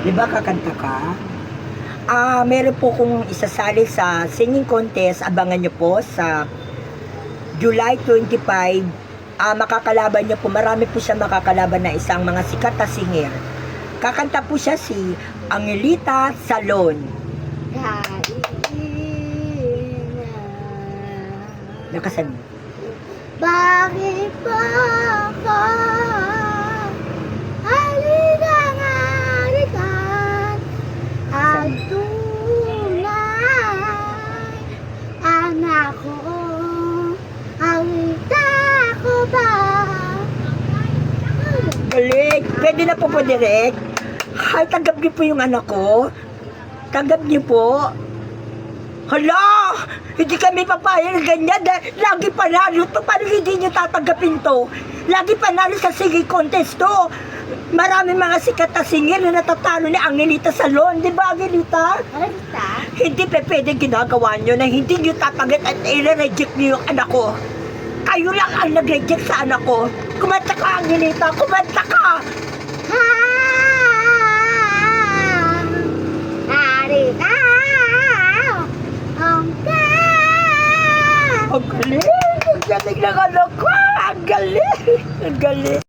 Di ba kakanta ka? Meron po kong isasali sa singing contest. Abangan nyo po sa July 25. Makakalaban nyo po. Marami po siya makakalaban na isang mga sikat na singer. Kakanta po siya si Angelita Salon. Nakasan mo. Bakit ba ka halikan at tunay anak ko, alita ko ba? Galing! Pwede na po po direct. Hay, tanggap niyo po yung anak ko. Tanggap niyo po. Hala! Hindi kami papayag ng ganyan. Lagi panalo to. Paano hindi niyo tatanggapin to? Lagi panalo sa singing contest to. Marami mga sikat na singer na natatalo ni Angelita Salon. Di ba, Angelita? Alita? Hindi pa pwede ginagawa niyo na hindi niyo tatanggap at i-reject niyo yung anak ko. Kayo lang ang nag-reject sa anak ko. Kumanta ka, Angelita. Kumanta ka! Alita! Ang galing! Ang galing ng anak ko! Ang galing! Ang galing!